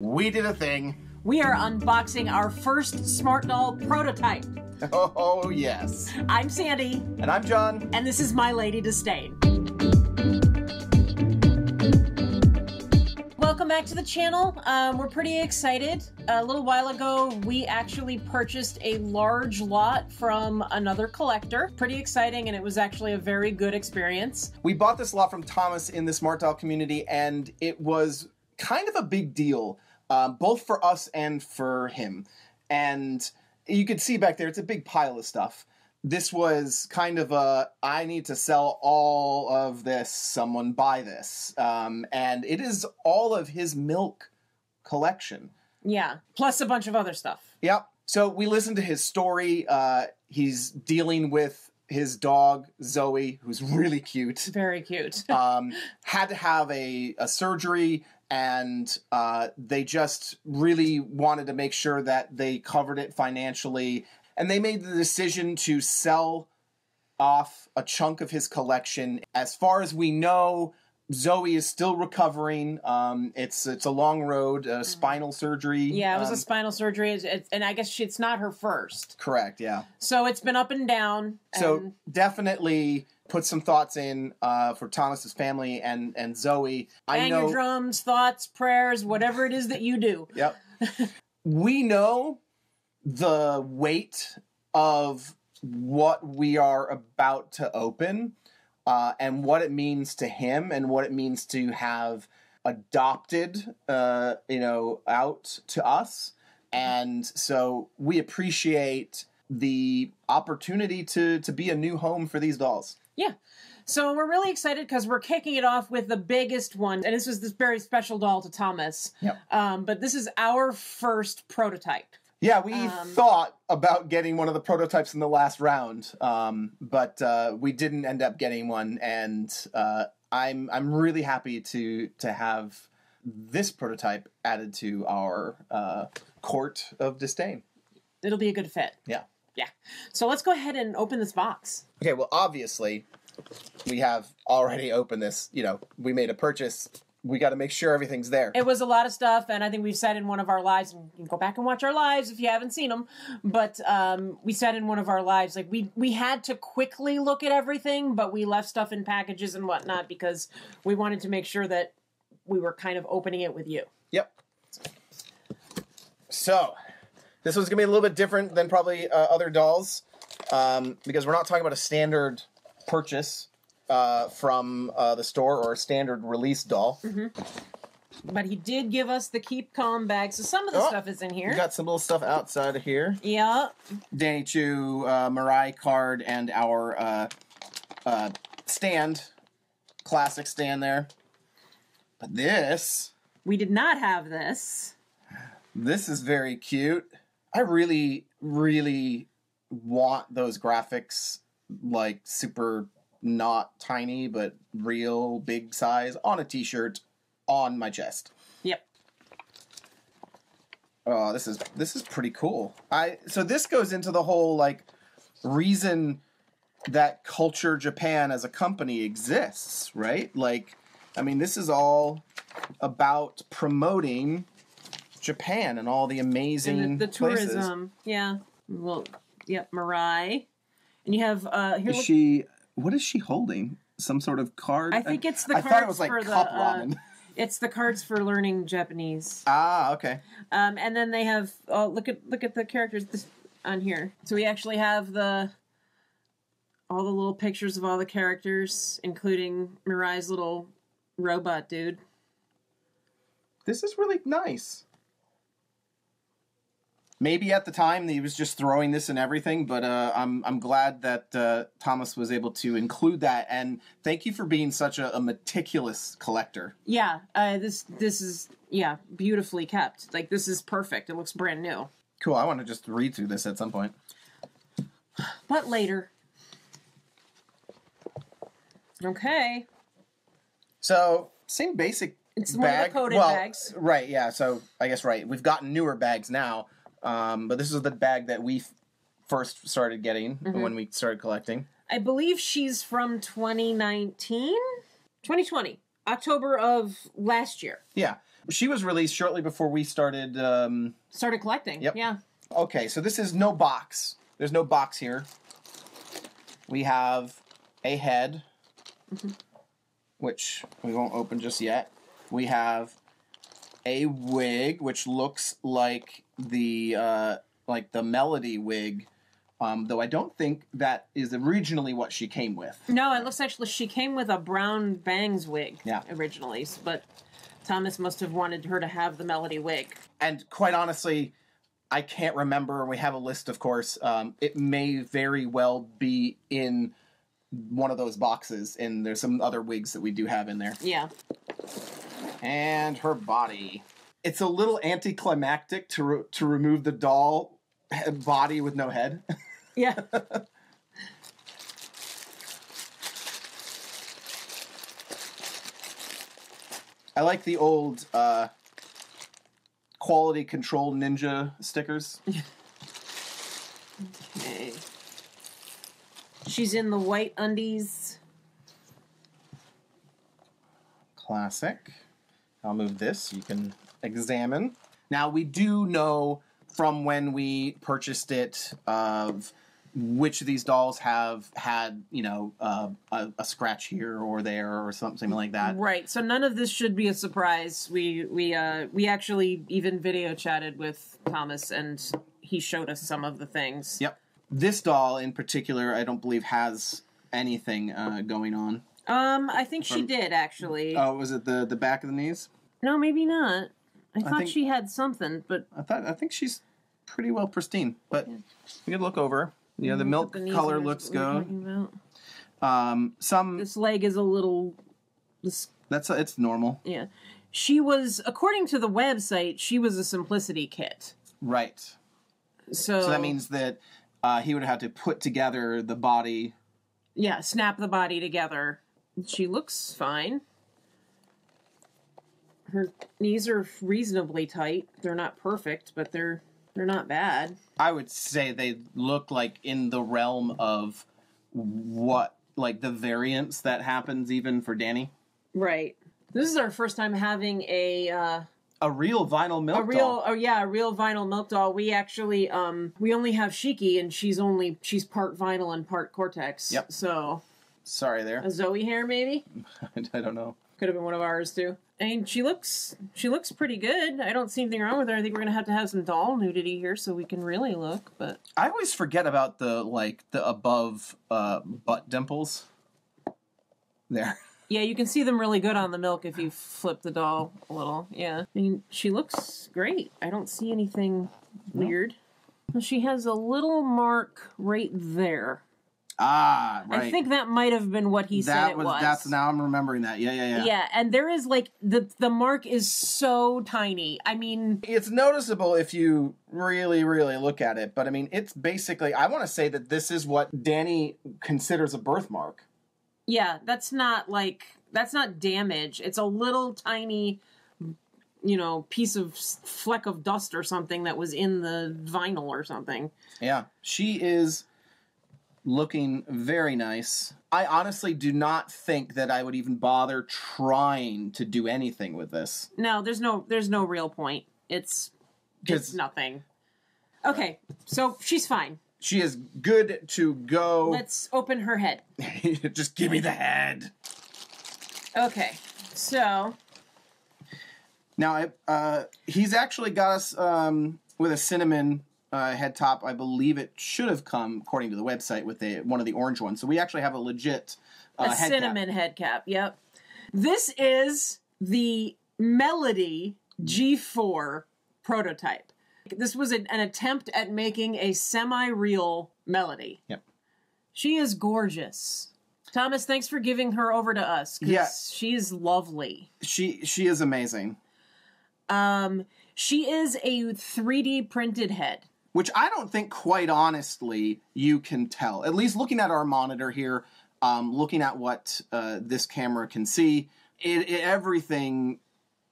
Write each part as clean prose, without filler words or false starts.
We did a thing. We are unboxing our first Smart Doll prototype. Oh, yes. I'm Sandy. And I'm John. And this is My Lady Disdain. Welcome back to the channel. We're pretty excited. A little while ago, we actually purchased a large lot from another collector. Pretty exciting, and it was actually a very good experience. We bought this lot from Thomas in the Smart Doll community, and it was kind of a big deal, both for us and for him. And you could see back there, it's a big pile of stuff. This was kind of a, I need to sell all of this, someone buy this. And it is all of his milk collection. Yeah, plus a bunch of other stuff. Yep. So we listened to his story. He's dealing with his dog, Zoe, who's really cute. Very cute. Had to have a surgery, and they just really wanted to make sure that they covered it financially. And they made the decision to sell off a chunk of his collection. As far as we know, Zoe is still recovering. It's a long road, spinal surgery. Yeah, it was a spinal surgery, and I guess it's not her first. Correct, yeah. So it's been up and down. So definitely put some thoughts in for Thomas's family and Zoe. Bang your drums, thoughts, prayers, whatever it is that you do. Yep. We know the weight of what we are about to open. And what it means to him and what it means to have adopted, out to us. And so we appreciate the opportunity to be a new home for these dolls. Yeah. So we're really excited because we're kicking it off with the biggest one. And this was this very special doll to Thomas. Yep. But this is our first prototype. Yeah, we thought about getting one of the prototypes in the last round, but we didn't end up getting one, and I'm really happy to have this prototype added to our court of disdain. It'll be a good fit. Yeah. Yeah. So let's go ahead and open this box. Okay, well, obviously, we have already opened this. We made a purchase. We got to make sure everything's there. It was a lot of stuff, and I think we've said in one of our lives, and you can go back and watch our lives if you haven't seen them, but we said in one of our lives, like, we had to quickly look at everything, but we left stuff in packages and whatnot because we wanted to make sure that we were kind of opening it with you. Yep. So, this one's going to be a little bit different than probably other dolls, because we're not talking about a standard purchase from the store or a standard release doll. Mm-hmm. But he did give us the Keep Calm bag, so some of the stuff is in here. We got some little stuff outside of here. Yeah. Danny Chu, Mirai card, and our stand, classic stand there. But this... We did not have this. This is very cute. I really, really want those graphics, like, super... not tiny, but real big size on a t-shirt on my chest. Yep. Oh, this is pretty cool. So this goes into the whole, like, reason that Culture Japan as a company exists, right? Like, I mean, this is all about promoting Japan and all the amazing and the places. tourism. Yeah. Well, yep, Mirai. And you have What is she holding? Some sort of card? I think it's the cards. I thought it was like for cup ramen. It's the cards for learning Japanese. Ah, okay. And then they have look at the characters on here. So we actually have all the little pictures of all the characters, including Mirai's little robot dude. This is really nice. Maybe at the time he was just throwing this in everything, but I'm glad that Thomas was able to include that. And thank you for being such a meticulous collector. Yeah, this is beautifully kept. Like, this is perfect. It looks brand new. Cool. I want to just read through this at some point. But later. Okay. So same basic. It's bag. one of the coated bags. Right. Yeah. So I guess We've gotten newer bags now. But this is the bag that we first started getting when we started collecting. I believe she's from 2019? 2020. October of last year. Yeah. She was released shortly before we started. Started collecting. Yep. Yeah. Okay, so this is no box. There's no box here. We have a head, which we won't open just yet. We have a wig, which looks like the Melody wig, though I don't think that is originally what she came with. No, it looks actually she came with a brown bangs wig originally, but Thomas must have wanted her to have the Melody wig. And quite honestly, I can't remember. We have a list, of course. It may very well be in one of those boxes, and there's some other wigs that we do have in there. Yeah. And her body. It's a little anticlimactic to remove the doll body with no head. Yeah. I like the old quality control ninja stickers. Okay. She's in the white undies. Classic. I'll move this so you can examine. Now, we do know from when we purchased it of which of these dolls have had, a scratch here or there or something like that. Right. So none of this should be a surprise. We actually even video chatted with Thomas, and he showed us some of the things. Yep. This doll in particular, I don't believe has anything going on. I think she did actually. Oh, was it the back of the knees? No, maybe not. I thought she had something, but I think she's pretty well pristine. But we could look over her. Yeah, the milk color looks good. This leg is a little. It's normal. Yeah, she was, according to the website, she was a Simplicity kit. Right. So that means that he would have to put together the body. Yeah, snap the body together. She looks fine. Her knees are reasonably tight. They're not perfect, but they're not bad. I would say they look like in the realm of what, like the variance that happens even for Danny. Right. This is our first time having a real vinyl milk doll. A real vinyl milk doll. We actually we only have Shiki, and she's part vinyl and part Cortex. Yep. So sorry there. A Zoe hair maybe? I don't know. Could have been one of ours too. I mean, she looks pretty good. I don't see anything wrong with her. I think we're gonna have to have some doll nudity here so we can really look. But I always forget about the above butt dimples. There. Yeah, you can see them really good on the milk if you flip the doll a little. Yeah, I mean, she looks great. I don't see anything weird. She has a little mark right there. Ah, right. I think that might have been what he said it was. That's now I'm remembering that. Yeah. Yeah, and there is the mark is so tiny. I mean, it's noticeable if you really, really look at it. But I mean, it's basically, I want to say that this is what Danny considers a birthmark. Yeah, that's not damage. It's a little tiny, piece of fleck of dust or something that was in the vinyl or something. Yeah, she is looking very nice. I honestly do not think that I would even bother trying to do anything with this. No, there's no real point. It's nothing. Okay, so she's fine. She is good to go. Let's open her head. Just give me the head. Okay, so now he's actually got us with a cinnamon head top. I believe it should have come, according to the website, with one of the orange ones. So we actually have a legit head cinnamon head cap. Yep. This is the Melody G4 prototype. This was an attempt at making a semi-real Melody. Yep. She is gorgeous. Thomas, thanks for giving her over to us. Yeah. She is lovely. She is amazing. She is a 3D printed head. Which I don't think, quite honestly, you can tell. At least looking at our monitor here, looking at what this camera can see, everything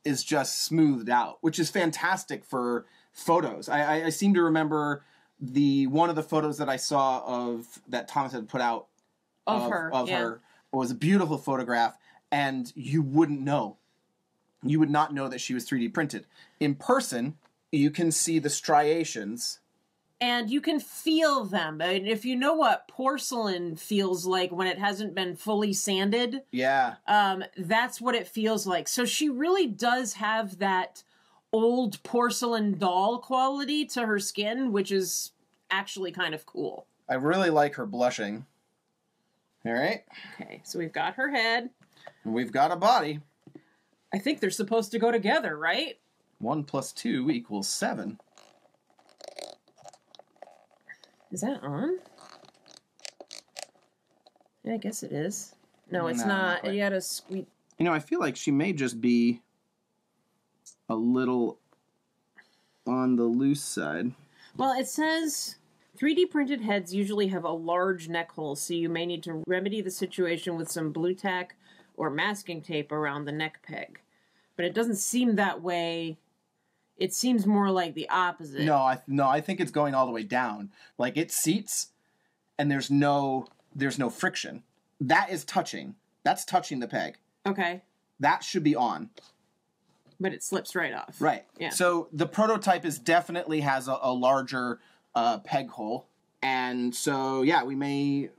is just smoothed out, which is fantastic for photos. I seem to remember one of the photos that I saw that Thomas had put out of her was a beautiful photograph, and you wouldn't know you would not know that she was 3D printed. In person, you can see the striations. And you can feel them. And if you know what porcelain feels like when it hasn't been fully sanded, Yeah. that's what it feels like. So she really does have that old porcelain doll quality to her skin, which is actually kind of cool. I really like her blushing. All right. Okay, so we've got her head. And we've got a body. I think they're supposed to go together, right? 1 + 2 = 7. Is that on? Yeah, I guess it is. No, it's No, not. quite. You gotta squeeze. You know, I feel like she may just be a little on the loose side. Well, it says 3D printed heads usually have a large neck hole, so you may need to remedy the situation with some blue tack or masking tape around the neck peg. But it doesn't seem that way. It seems more like the opposite. No, I think it's going all the way down. Like it seats, and there's no friction. That is touching. That's touching the peg. Okay, That should be on. but it slips right off. Right. Yeah. So the prototype definitely has a larger peg hole, and so yeah, we may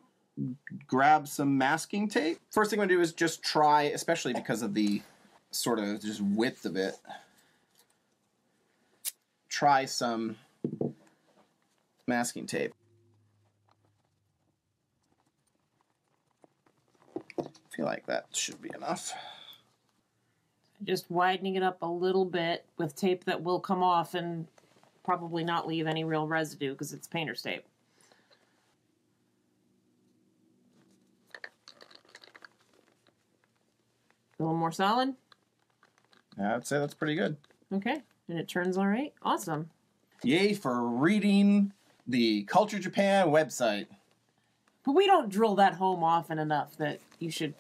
grab some masking tape. First thing I'm gonna do is just try, especially because of the sort of just width of it. Try some masking tape. I feel like that should be enough. Just widening it up a little bit with tape that will come off and probably not leave any real residue because it's painter's tape. A little more solid. I'd say that's pretty good. Okay. And it turns all right. Awesome. Yay for reading the Culture Japan website. But we don't drill that home often enough that you should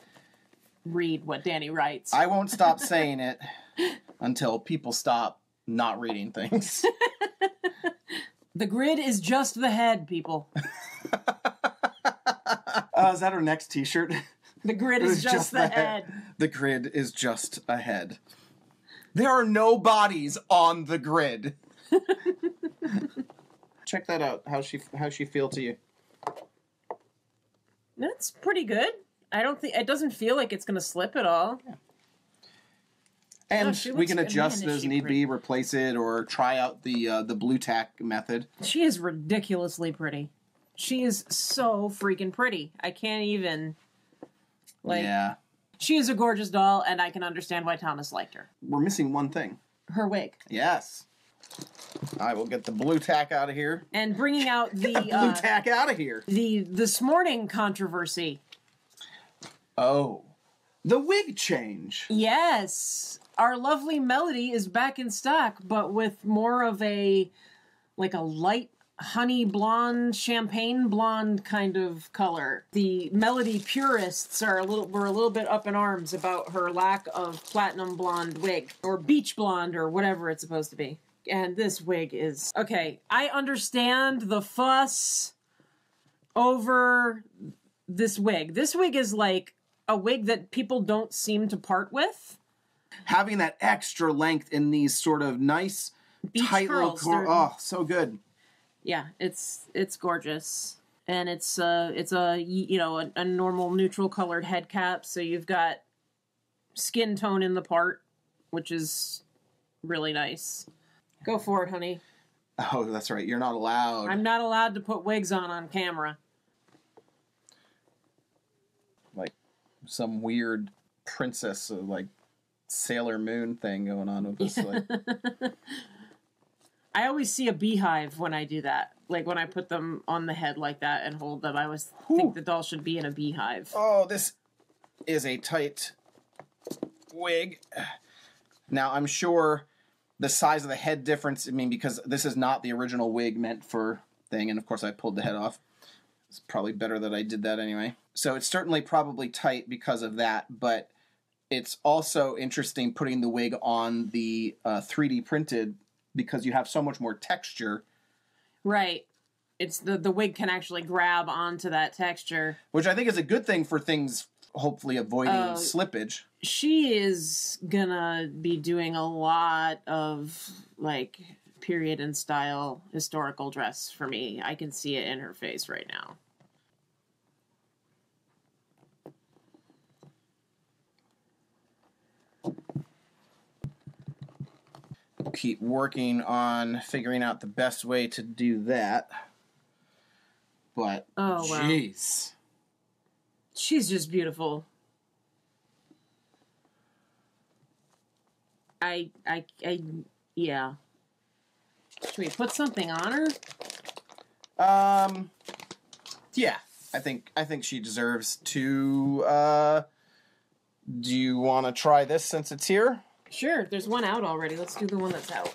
read what Danny writes. I won't stop saying it until people stop not reading things. The grid is just the head, people. Is that our next t-shirt? The grid is just the head. The grid is just a head. There are no bodies on the grid. Check that out. How's she feel to you? That's pretty good. I don't think it doesn't feel like it's going to slip at all. Yeah. And she we looks can good. adjust Man, it is as she need pretty. be, replace it, or try out the blue tack method. She is ridiculously pretty. She is so freaking pretty. I can't even. Yeah. She is a gorgeous doll, and I can understand why Thomas liked her. We're missing one thing. Her wig. Yes. I will get the blue tack out of here. And bringing out the Blue tack out of here. the this morning controversy. Oh. The wig change. Yes. Our lovely Melody is back in stock, but with more of a light honey blonde, champagne blonde kind of color. The Melody purists were a little bit up in arms about her lack of platinum blonde wig or beach blonde or whatever it's supposed to be. And this wig is okay. I understand the fuss over this wig. This wig is like a wig that people don't seem to part with. Having that extra length in these sort of nice, Beach tight curls, little they're- oh, so good. Yeah, it's gorgeous, and it's a a normal neutral colored head cap. So you've got skin tone in the part, which is really nice. Go for it, honey. Oh, that's right. You're not allowed. I'm not allowed to put wigs on camera. Like some weird princess, like Sailor Moon thing going on with this. Like, I always see a beehive when I do that. Like when I put them on the head like that and hold them, I always think the doll should be in a beehive. oh, this is a tight wig. Now, I'm sure the size of the head difference, I mean, because this is not the original wig meant for thing, and of course I pulled the head off. It's probably better that I did that anyway. So it's certainly probably tight because of that, but it's also interesting putting the wig on the 3D printed because you have so much more texture. Right. It's the wig can actually grab onto that texture. Which I think is a good thing for things hopefully avoiding slippage. She is gonna be doing a lot of, like, period and style historical dress for me. I can see it in her face right now. Keep working on figuring out the best way to do that. But, Oh, wow. jeez. She's just beautiful. Yeah. Should we put something on her? Yeah. I think she deserves to, do you want to try this since it's here? Sure, there's one out already. Let's do the one that's out.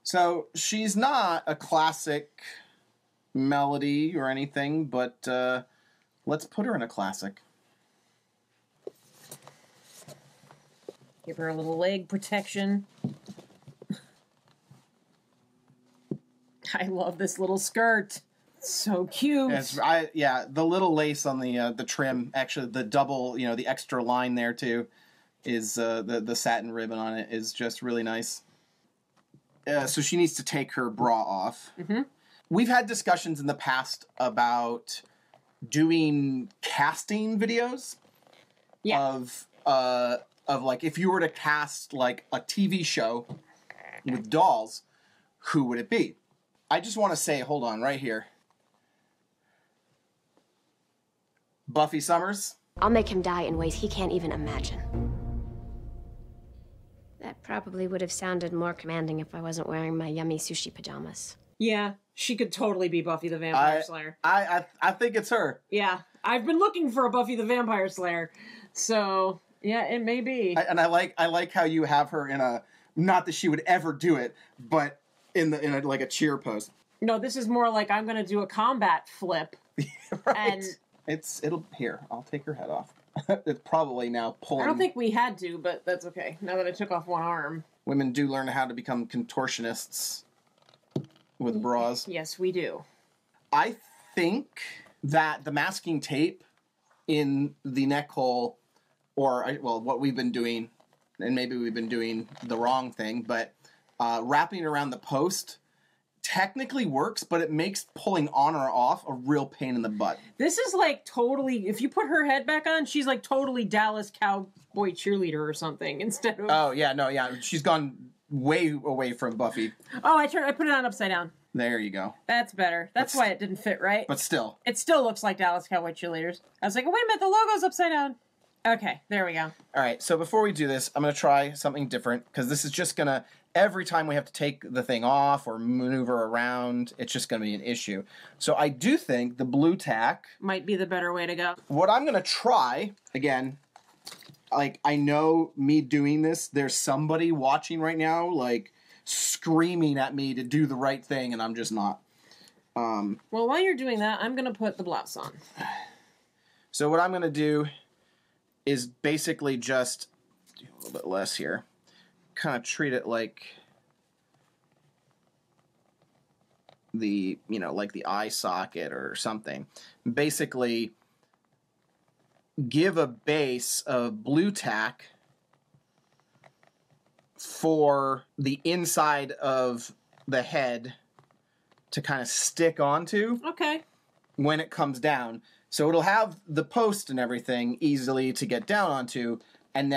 So, she's not a classic melody or anything, but, let's put her in a classic. Give her a little leg protection. I love this little skirt. It's so cute. The little lace on the trim, actually the double, the extra line there too, is the satin ribbon on it is just really nice. So she needs to take her bra off. Mm-hmm. We've had discussions in the past about doing casting videos of like if you were to cast like a TV show with dolls, who would it be? I just want to say, hold on, right here. Buffy Summers. I'll make him die in ways he can't even imagine. That probably would have sounded more commanding if I wasn't wearing my yummy sushi pajamas. Yeah, she could totally be Buffy the Vampire Slayer. I think it's her. Yeah, I've been looking for a Buffy the Vampire Slayer, so yeah, it may be. I like how you have her in a, not that she would ever do it, but in a like a cheer pose. No, this is more like I'm gonna do a combat flip. Right. And I'll take her head off. It's probably now pulling. I don't think we had to, but that's okay. Now that I took off one arm. Women do learn how to become contortionists with bras. Yes, we do. I think that the masking tape in the neck hole, what we've been doing, and maybe we've been doing the wrong thing, but wrapping around the post technically works, but it makes pulling on or off a real pain in the butt. This is like totally, if you put her head back on, she's like totally Dallas Cowboy cheerleader or something instead of... Oh, yeah, no, yeah. She's gone way away from Buffy. Oh, I put it on upside down. There you go. That's better. That's why it didn't fit right. But still. It still looks like Dallas Cowboy cheerleaders. I was like, oh, wait a minute, the logo's upside down. Okay, there we go. All right, so before we do this, I'm going to try something different, because this is just going to, every time we have to take the thing off or maneuver around, it's just going to be an issue. So I do think the blue tack might be the better way to go. What I'm going to try, again, like, I know me doing this, there's somebody watching right now, like, screaming at me to do the right thing, and I'm just not. Well, while you're doing that, I'm going to put the blouse on. So what I'm going to do is basically just do a little bit less here. Kind of treat it like the, like the eye socket or something. Basically, give a base of blue tack for the inside of the head to kind of stick onto. Okay. When it comes down. So it'll have the post and everything easily to get down onto, and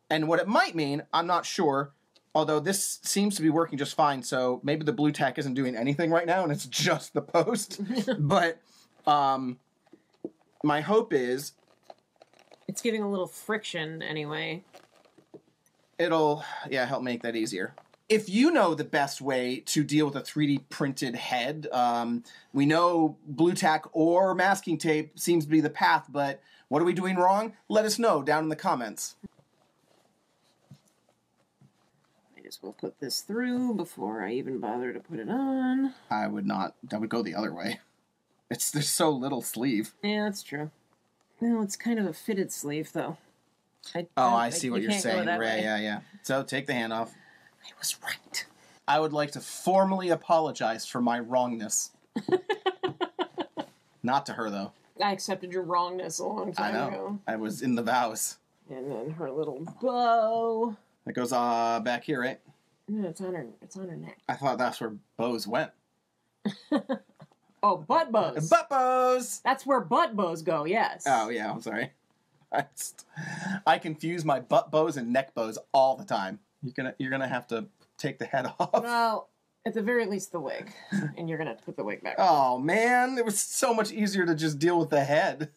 what it might mean, I'm not sure, although this seems to be working just fine, so maybe the blue tack isn't doing anything right now and it's just the post. But my hope is it's giving a little friction anyway. It'll, help make that easier. If you know the best way to deal with a 3D printed head, we know blue tack or masking tape seems to be the path, but what are we doing wrong? Let us know down in the comments. I just will put this through before I even bother to put it on. I would not. That would go the other way. There's so little sleeve. Yeah, that's true. Well, it's kind of a fitted sleeve, though. I see what you're saying, Ray. Way. Yeah. So take the hand off. I was right. I would like to formally apologize for my wrongness. Not to her, though. I accepted your wrongness a long time I know. ago. I was in the vows. And then her little bow. That goes back here, right? No, it's on her neck. I thought that's where bows went. Oh, butt bows. Butt bows! That's where butt bows go, yes. Oh, yeah, I'm sorry. I confuse my butt bows and neck bows all the time. You're gonna have to take the head off. Well, at the very least, the wig. And you're gonna have to put the wig back. Oh, man. It was so much easier to just deal with the head.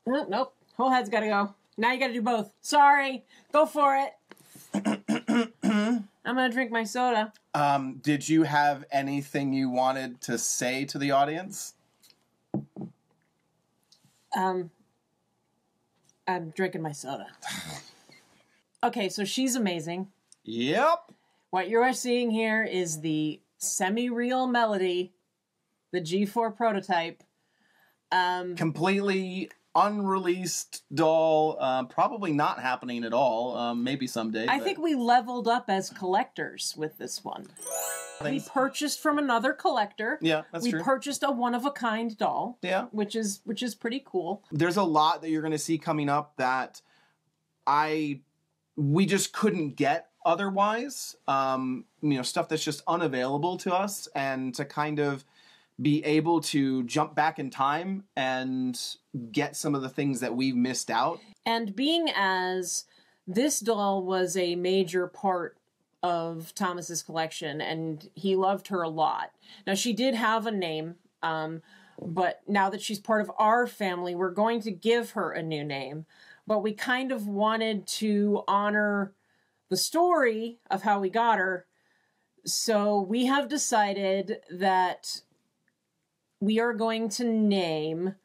Nope. Whole head's gotta go. Now you gotta do both. Sorry. Go for it. I'm gonna drink my soda. Did you have anything you wanted to say to the audience? I'm drinking my soda. Okay, so she's amazing. Yep. What you are seeing here is the semi-real Melody, the G4 prototype. Completely unreleased doll. Probably not happening at all. Maybe someday. I think we leveled up as collectors with this one. We purchased from another collector. Yeah, that's true. We purchased a one-of-a-kind doll. Yeah. Which is pretty cool. There's a lot that you're going to see coming up that we just couldn't get otherwise. Stuff that's just unavailable to us, and to kind of be able to jump back in time and get some of the things that we've missed out. And being as this doll was a major part of Thomas's collection, and he loved her a lot. Now, she did have a name, but now that she's part of our family, we're going to give her a new name. But we kind of wanted to honor the story of how we got her. So we have decided that we are going to name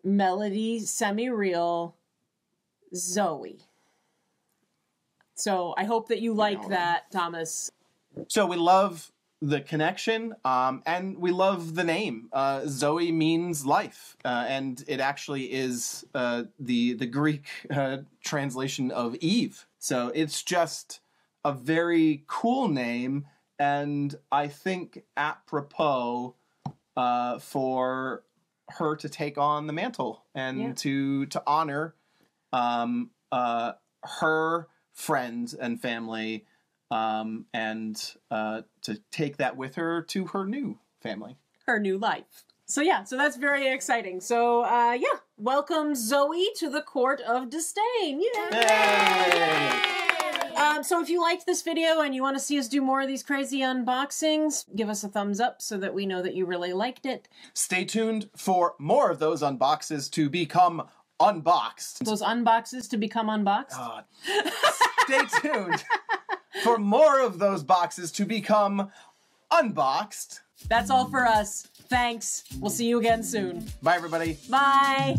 Melody Semi-Real Zoe. So I hope that you like that, Thomas. So we love the connection, and we love the name. Zoe means life, and it actually is the Greek translation of Eve. So it's just a very cool name, and I think apropos for her to take on the mantle and to honor her friends and family, and to take that with her to her new family. Her new life. So that's very exciting. So welcome Zoe to the Court of Disdain. Yay! So if you liked this video and you want to see us do more of these crazy unboxings, give us a thumbs up so that we know that you really liked it. Stay tuned for more of those unboxes to become unboxed. Those unboxes to become unboxed? God. Stay tuned for more of those boxes to become unboxed. That's all for us. Thanks. We'll see you again soon. Bye, everybody. Bye.